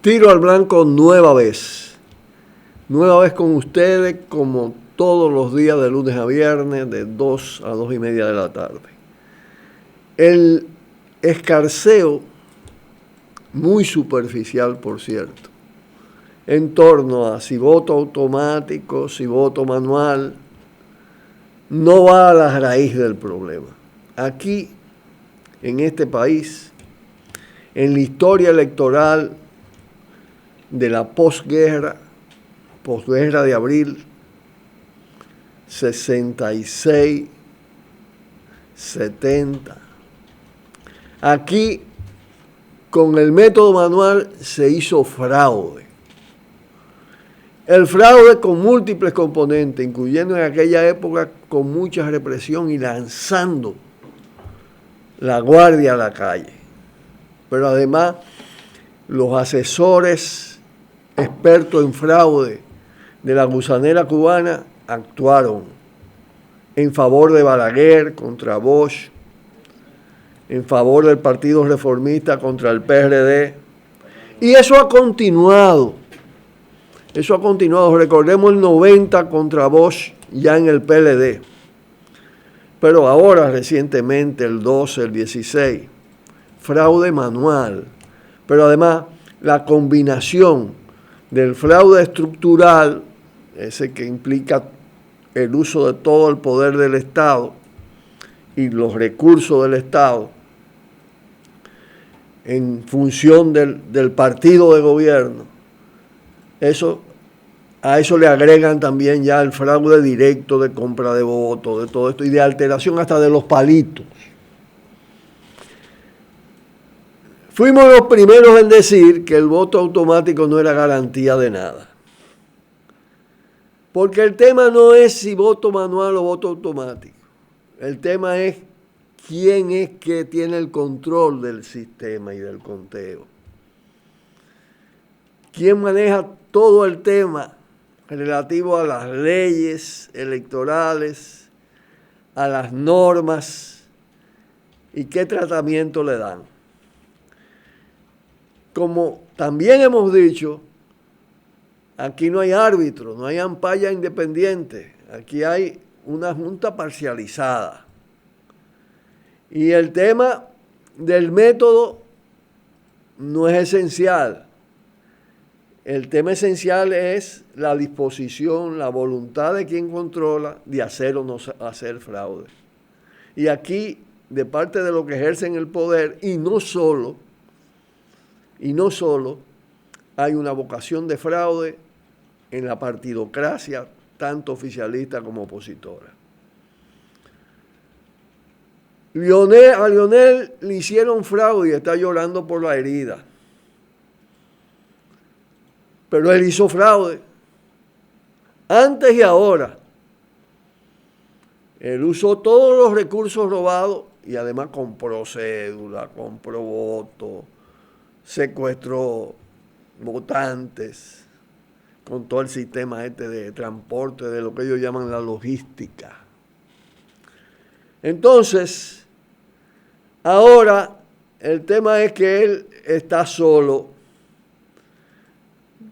Tiro al blanco nueva vez. Nueva vez con ustedes como todos los días de lunes a viernes de 2 a 2 y media de la tarde. El escarceo, muy superficial por cierto, en torno a si voto automático, si voto manual, no va a la raíz del problema. Aquí, en este país, en la historia electoral de la posguerra de abril, 66, 70. Aquí, con el método manual, se hizo fraude. El fraude con múltiples componentes, incluyendo en aquella época con mucha represión y lanzando la guardia a la calle. Pero además, los asesores expertos en fraude de la gusanera cubana actuaron en favor de Balaguer contra Bosch, en favor del Partido Reformista contra el PRD. Y eso ha continuado. Recordemos el 90 contra Bosch ya en el PLD. Pero ahora, recientemente, el 12, el 16, fraude manual. Pero además, la combinación del fraude estructural, ese que implica el uso de todo el poder del Estado y los recursos del Estado en función del partido de gobierno, a eso le agregan también ya el fraude directo de compra de votos, de todo esto, y de alteración hasta de los palitos. Fuimos los primeros en decir que el voto automático no era garantía de nada. Porque el tema no es si voto manual o voto automático. El tema es quién es que tiene el control del sistema y del conteo. ¿Quién maneja todo el tema relativo a las leyes electorales, a las normas y qué tratamiento le dan? Como también hemos dicho, aquí no hay árbitro, no hay ampalla independiente, aquí hay una junta parcializada. Y el tema del método no es esencial. El tema esencial es la disposición, la voluntad de quien controla de hacer o no hacer fraude. Y aquí, de parte de los que ejercen el poder, y no solo, hay una vocación de fraude en la partidocracia, tanto oficialista como opositora. A Lionel le hicieron fraude y está llorando por la herida. Pero él hizo fraude. Antes y ahora. Él usó todos los recursos robados y además compró cédula, compró votos, secuestró votantes, con todo el sistema de transporte, de lo que ellos llaman la logística. Entonces, ahora el tema es que él está solo.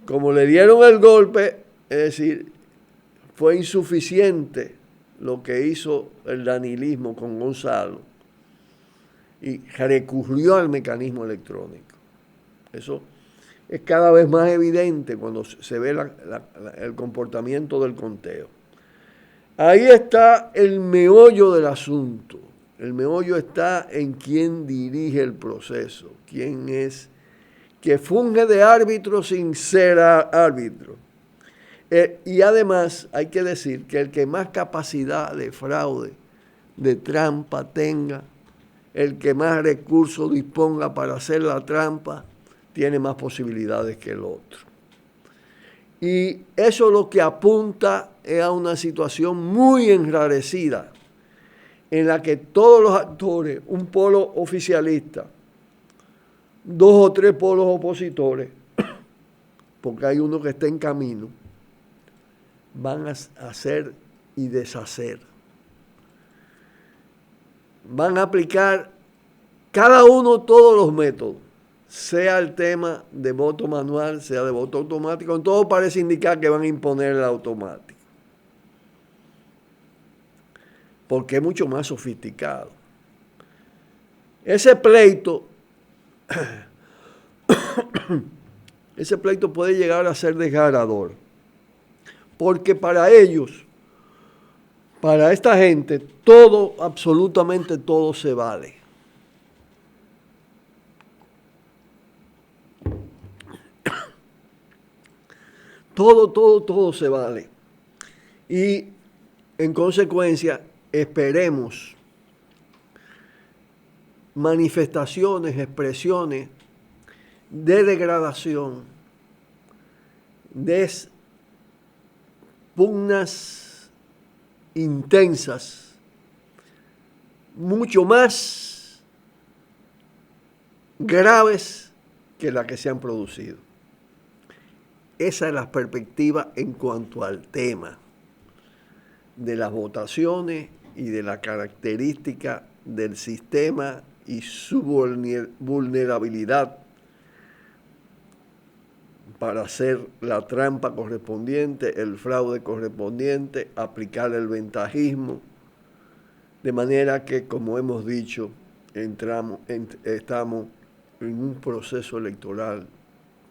Como le dieron el golpe, es decir, fue insuficiente lo que hizo el danilismo con Gonzalo y recurrió al mecanismo electrónico. Eso es cada vez más evidente cuando se ve el comportamiento del conteo. Ahí está el meollo del asunto. El meollo está en quién dirige el proceso, quién es que funge de árbitro sin ser árbitro. Y además hay que decir que el que más capacidad de fraude, de trampa tenga, el que más recursos disponga para hacer la trampa, tiene más posibilidades que el otro. Y eso lo que apunta es a una situación muy enrarecida, en la que todos los actores, un polo oficialista, 2 o 3 polos opositores, porque hay uno que está en camino, van a hacer y deshacer. Van a aplicar cada uno todos los métodos, sea el tema de voto manual, sea de voto automático, en todo parece indicar que van a imponer el automático, porque es mucho más sofisticado. Ese pleito puede llegar a ser desgarrador, porque para ellos, para esta gente, todo, absolutamente todo se vale. Todo se vale. Y en consecuencia, esperemos manifestaciones, expresiones de degradación, de pugnas intensas, mucho más graves que las que se han producido. Esa es la perspectiva en cuanto al tema de las votaciones y de la característica del sistema y su vulnerabilidad para hacer la trampa correspondiente, el fraude correspondiente, aplicar el ventajismo, de manera que, como hemos dicho, estamos en un proceso electoral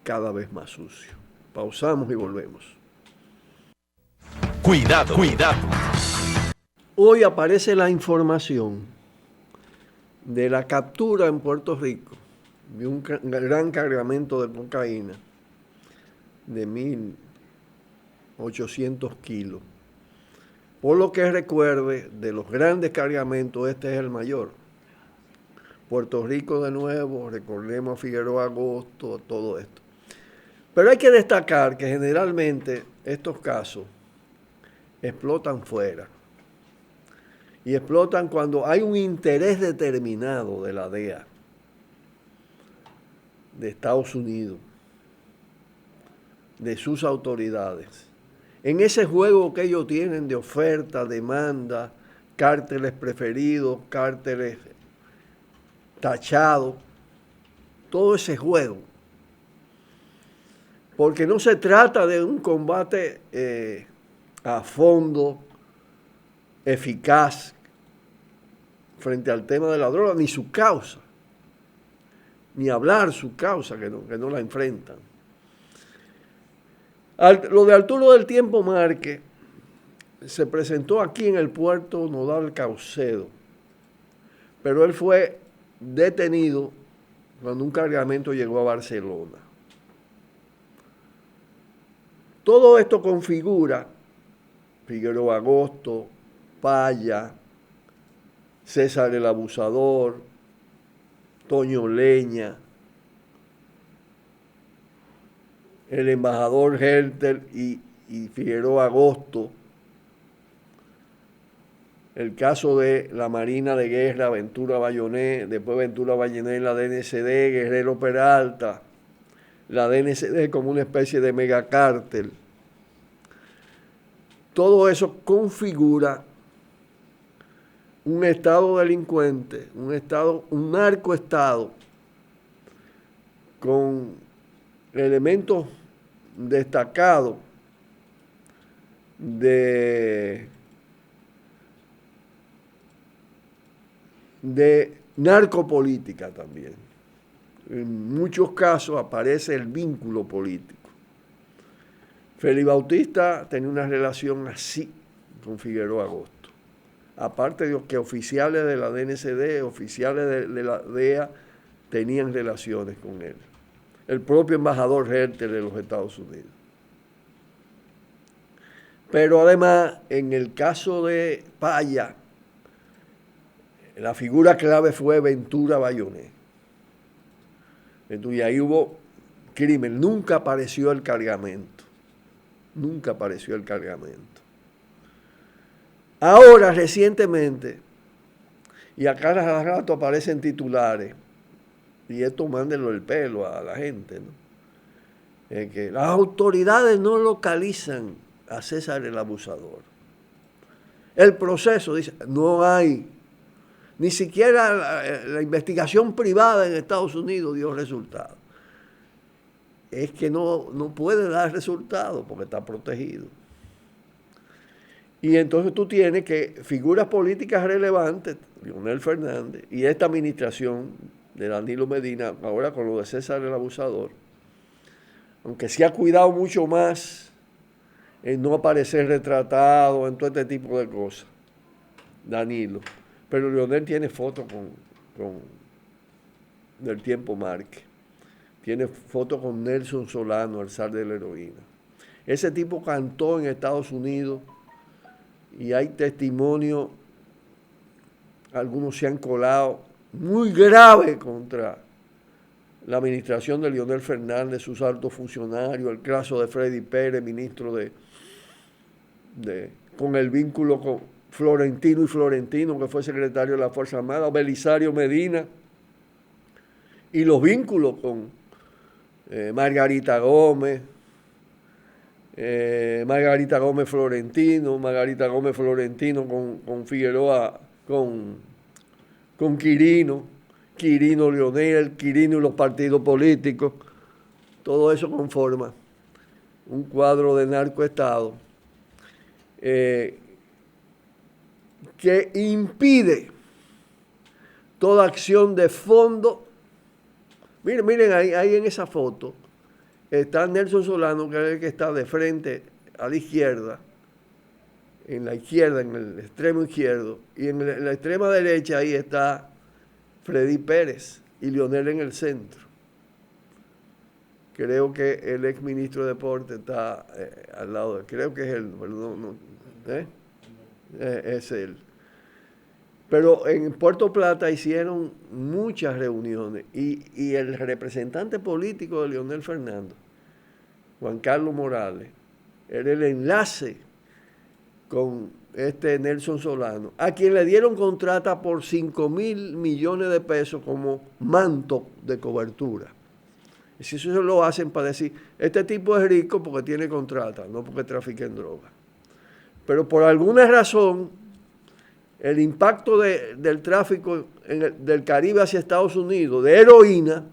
cada vez más sucio. Pausamos y volvemos. Cuidado. Hoy aparece la información de la captura en Puerto Rico de un gran cargamento de cocaína de 1.800 kilos. Por lo que recuerde, de los grandes cargamentos, este es el mayor. Puerto Rico de nuevo, recordemos a Figueroa Agosto, todo esto. Pero hay que destacar que generalmente estos casos explotan fuera. Y explotan cuando hay un interés determinado de la DEA, de Estados Unidos, de sus autoridades. En ese juego que ellos tienen de oferta, demanda, cárteles preferidos, cárteles tachados, todo ese juego. Porque no se trata de un combate a fondo, eficaz, frente al tema de la droga, ni su causa, ni hablar su causa, que no la enfrentan. Lo de Arturo del Tiempo Márquez se presentó aquí en el puerto Nodal Caucedo, pero él fue detenido cuando un cargamento llegó a Barcelona. Todo esto configura Figueroa Agosto, Paya, César el Abusador, Toño Leña, el embajador Hertel y Figueroa Agosto, el caso de la Marina de Guerra, Ventura Bayonet, después Ventura Bayonet en la DNCD, Guerrero Peralta, la DNCD como una especie de megacártel. Todo eso configura un estado delincuente, un narcoestado con elementos destacados de narcopolítica también. En muchos casos aparece el vínculo político. Félix Bautista tenía una relación así con Figueroa Agosto. Aparte de que oficiales de la DNCD, oficiales de la DEA, tenían relaciones con él. El propio embajador Hertel de los Estados Unidos. Pero además, en el caso de Paya, la figura clave fue Ventura Bayonet. Entonces, y ahí hubo crimen. Nunca apareció el cargamento. Ahora, recientemente, y a cada rato aparecen titulares, y esto mándenlo el pelo a la gente, ¿no? Que las autoridades no localizan a César el Abusador. El proceso dice, no hay Ni siquiera la investigación privada en Estados Unidos dio resultados. Es que no puede dar resultados porque está protegido. Y entonces tú tienes que figuras políticas relevantes, Leonel Fernández, y esta administración de Danilo Medina, ahora con lo de César el Abusador, aunque se ha cuidado mucho más en no aparecer retratado, en todo este tipo de cosas, Danilo. Pero Leonel tiene fotos con Del Tiempo Márquez. Tiene fotos con Nelson Solano, el zar de la heroína. Ese tipo cantó en Estados Unidos y hay testimonios, algunos se han colado, muy grave contra la administración de Leonel Fernández, sus altos funcionarios, el caso de Freddy Pérez, ministro con el vínculo con Florentino, que fue secretario de la Fuerza Armada, Belisario Medina, y los vínculos con Margarita Gómez Florentino con Figueroa, con Quirino Leonel, Quirino y los partidos políticos. Todo eso conforma un cuadro de narcoestado que impide toda acción de fondo. Miren ahí en esa foto está Nelson Solano, que es el que está de frente a la izquierda, en el extremo izquierdo, y en la extrema derecha ahí está Freddy Pérez y Leonel en el centro. Creo que el ex ministro de Deporte está al lado de él. Creo que es él, perdón, es él. Pero en Puerto Plata hicieron muchas reuniones y el representante político de Leonel Fernández, Juan Carlos Morales, era el enlace con Nelson Solano, a quien le dieron contrata por 5,000 millones de pesos como manto de cobertura. Y si eso lo hacen para decir, este tipo es rico porque tiene contrata, no porque trafica en droga. Pero por alguna razón, el impacto del tráfico del Caribe hacia Estados Unidos, de heroína,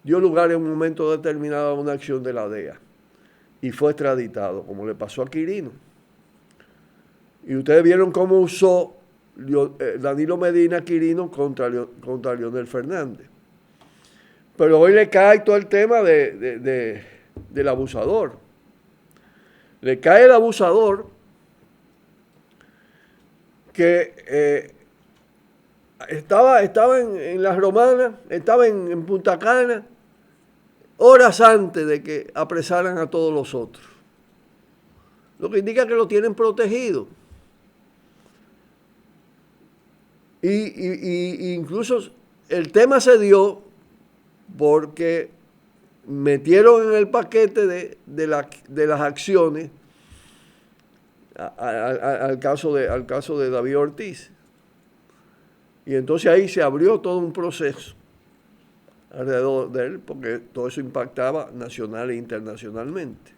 dio lugar en un momento determinado a una acción de la DEA. Y fue extraditado, como le pasó a Quirino. Y ustedes vieron cómo usó Danilo Medina Quirino contra Leonel Fernández. Pero hoy le cae todo el tema del abusador. Le cae el abusador que estaba en Las Romanas, estaba en Punta Cana, horas antes de que apresaran a todos los otros. Lo que indica que lo tienen protegido. Y incluso el tema se dio porque metieron en el paquete de las acciones al caso de David Ortiz. Y entonces ahí se abrió todo un proceso alrededor de él, porque todo eso impactaba nacional e internacionalmente.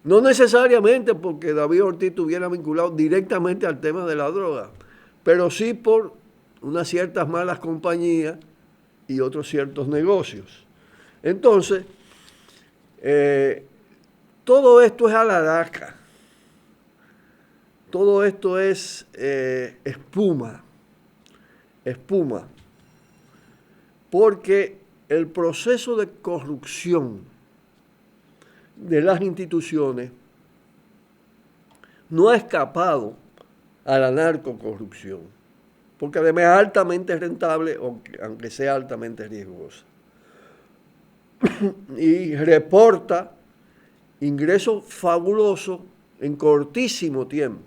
No necesariamente porque David Ortiz estuviera vinculado directamente al tema de la droga, pero sí por unas ciertas malas compañías y otros ciertos negocios. Entonces, todo esto es alaraca. Todo esto es espuma, porque el proceso de corrupción de las instituciones no ha escapado a la narcocorrupción, porque además es altamente rentable, aunque sea altamente riesgosa, y reporta ingresos fabulosos en cortísimo tiempo,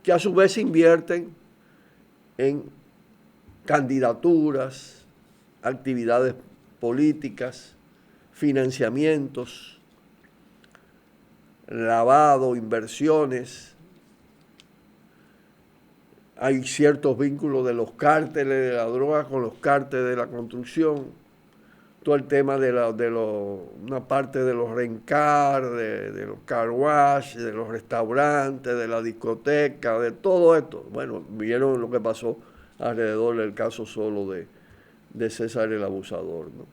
que a su vez se invierten en candidaturas, actividades políticas, financiamientos, lavado, inversiones. Hay ciertos vínculos de los cárteles de la droga con los cárteles de la construcción. todo el tema una parte de los rencar, de los car wash, de los restaurantes, de la discoteca, de todo esto. Bueno, vieron lo que pasó alrededor del caso solo de César el Abusador, ¿no?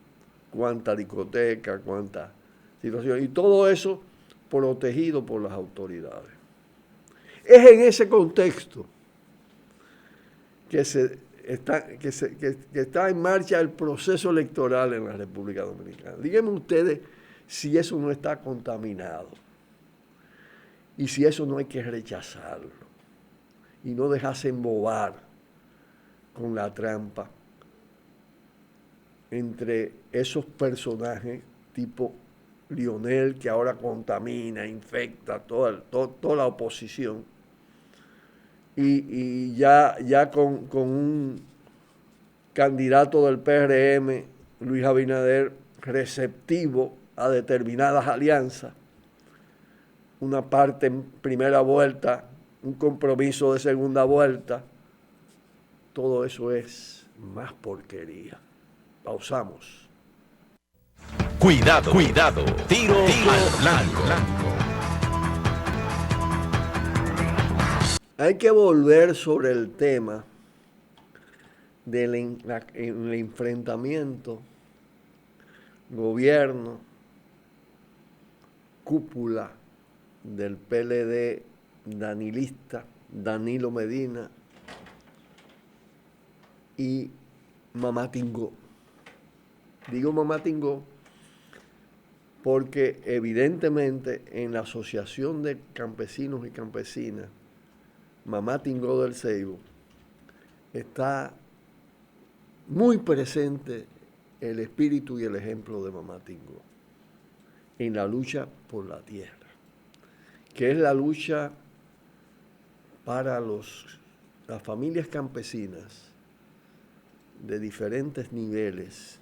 Cuánta discoteca, cuánta situación. Y todo eso protegido por las autoridades. Es en ese contexto que está en marcha el proceso electoral en la República Dominicana. Díganme ustedes si eso no está contaminado y si eso no hay que rechazarlo y no dejarse embobar con la trampa entre esos personajes tipo Lionel, que ahora contamina, infecta toda la oposición, y ya con un candidato del PRM, Luis Abinader, receptivo a determinadas alianzas, una parte en primera vuelta, un compromiso de segunda vuelta. Todo eso es más porquería. Pausamos. Cuidado, cuidado, tiro al blanco. Hay que volver sobre el tema del enfrentamiento gobierno, cúpula del PLD danilista, Danilo Medina y Mamá Tingó. Digo Mamá Tingó porque evidentemente en la Asociación de Campesinos y Campesinas, Mamá Tingó del Ceibo, está muy presente el espíritu y el ejemplo de Mamá Tingó en la lucha por la tierra, que es la lucha para las familias campesinas de diferentes niveles,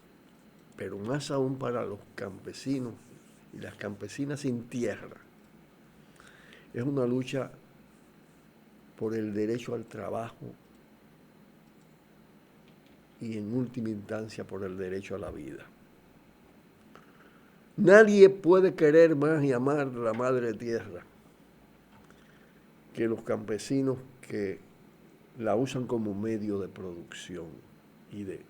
pero más aún para los campesinos y las campesinas sin tierra. Es una lucha por el derecho al trabajo y en última instancia por el derecho a la vida. Nadie puede querer más y amar a la madre tierra que los campesinos que la usan como medio de producción y de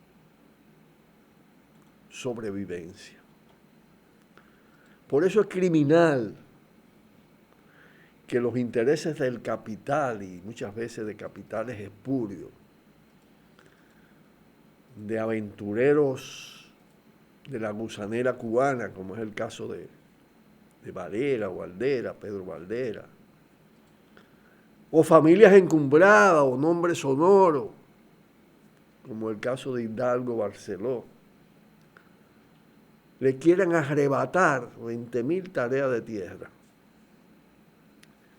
sobrevivencia. Por eso es criminal que los intereses del capital, y muchas veces de capitales espurios, de aventureros de la gusanera cubana, como es el caso de Valera, Valdera, Pedro Valdera, o familias encumbradas o nombres sonoros, como el caso de Hidalgo Barceló, le quieran arrebatar 20.000 tareas de tierra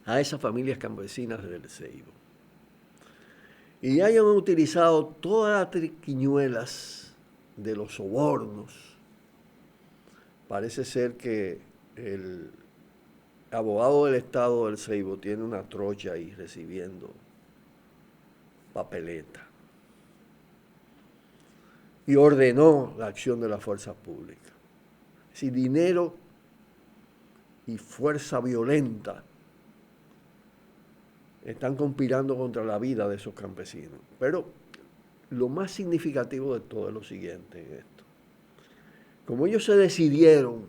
a esas familias campesinas del Ceibo. Y hayan utilizado todas las triquiñuelas de los sobornos. Parece ser que el abogado del Estado del Ceibo tiene una trocha ahí recibiendo papeleta. Y ordenó la acción de las fuerzas públicas. Si dinero y fuerza violenta están conspirando contra la vida de esos campesinos. Pero lo más significativo de todo es lo siguiente en esto. Como ellos se decidieron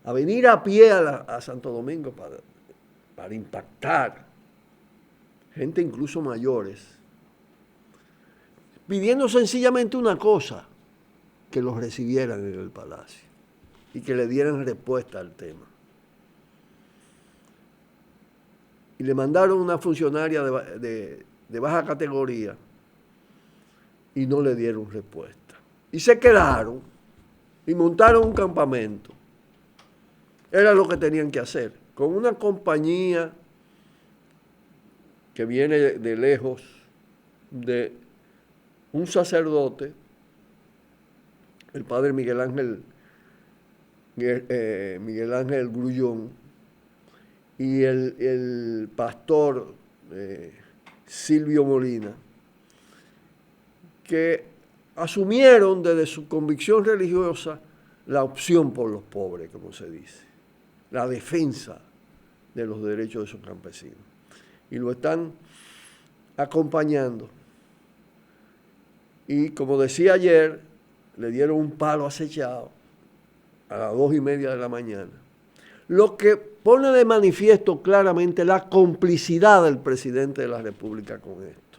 a venir a pie a Santo Domingo para impactar, gente incluso mayores, pidiendo sencillamente una cosa, que los recibieran en el palacio y que le dieran respuesta al tema. Y le mandaron una funcionaria de baja categoría y no le dieron respuesta. Y se quedaron y montaron un campamento. Era lo que tenían que hacer. Con una compañía que viene de lejos, de un sacerdote, el padre Miguel Ángel Grullón, y el pastor Silvio Molina, que asumieron desde su convicción religiosa la opción por los pobres, como se dice, la defensa de los derechos de sus campesinos. Y lo están acompañando. Y como decía ayer, le dieron un palo acechado a las 2:30 de la mañana. Lo que pone de manifiesto claramente la complicidad del presidente de la República con esto.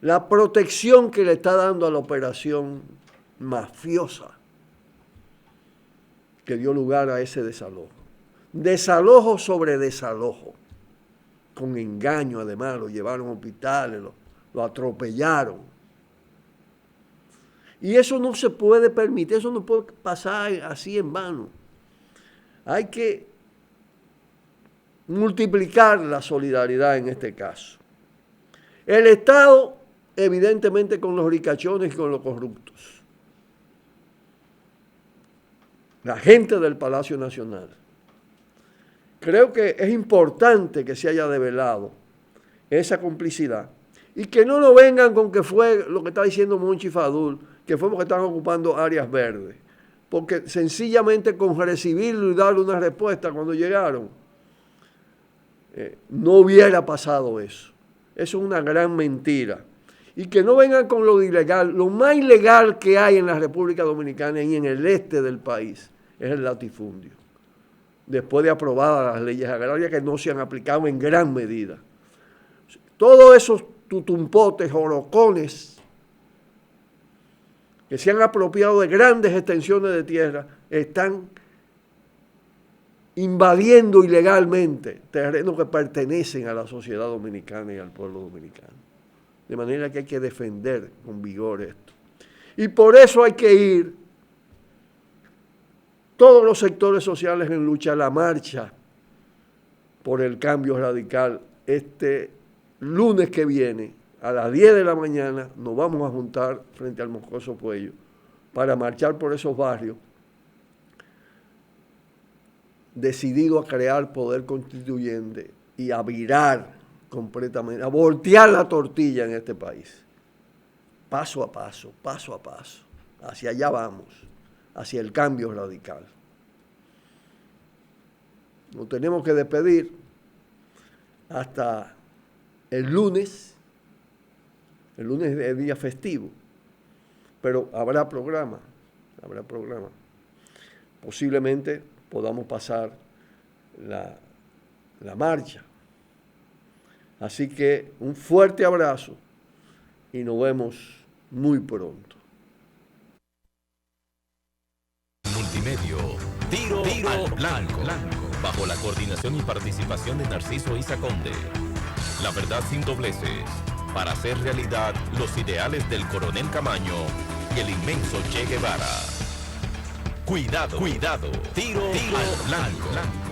La protección que le está dando a la operación mafiosa que dio lugar a ese desalojo. Desalojo sobre desalojo. Con engaño, además, lo llevaron a hospitales, lo atropellaron. Y eso no se puede permitir, eso no puede pasar así en vano. Hay que multiplicar la solidaridad en este caso. El Estado, evidentemente, con los ricachones y con los corruptos. La gente del Palacio Nacional. Creo que es importante que se haya develado esa complicidad y que no nos vengan con que fue lo que está diciendo Monchi Fadul, que fue porque estaban ocupando áreas verdes. Porque sencillamente con recibirlo y darle una respuesta cuando llegaron, no hubiera pasado eso. Eso es una gran mentira. Y que no vengan con lo ilegal. Lo más ilegal que hay en la República Dominicana y en el este del país es el latifundio. Después de aprobadas las leyes agrarias que no se han aplicado en gran medida. Todos esos tutumpotes, orocones, que se han apropiado de grandes extensiones de tierra, están invadiendo ilegalmente terrenos que pertenecen a la sociedad dominicana y al pueblo dominicano. De manera que hay que defender con vigor esto. Y por eso hay que ir todos los sectores sociales en lucha a la marcha por el cambio radical. Este lunes que viene, a las 10 de la mañana, nos vamos a juntar frente al Moscoso Puello para marchar por esos barrios, decidido a crear poder constituyente y a virar completamente, a voltear la tortilla en este país. Paso a paso, hacia allá vamos, hacia el cambio radical. Nos tenemos que despedir hasta el lunes. El lunes es día festivo, pero habrá programa. Posiblemente podamos pasar la marcha. Así que un fuerte abrazo y nos vemos muy pronto. Multimedio, Tiro al Blanco, bajo la coordinación y participación de Narciso Isa Conde. La verdad sin dobleces, para hacer realidad los ideales del Coronel Camaño y el inmenso Che Guevara. Cuidado, Tiro al Blanco.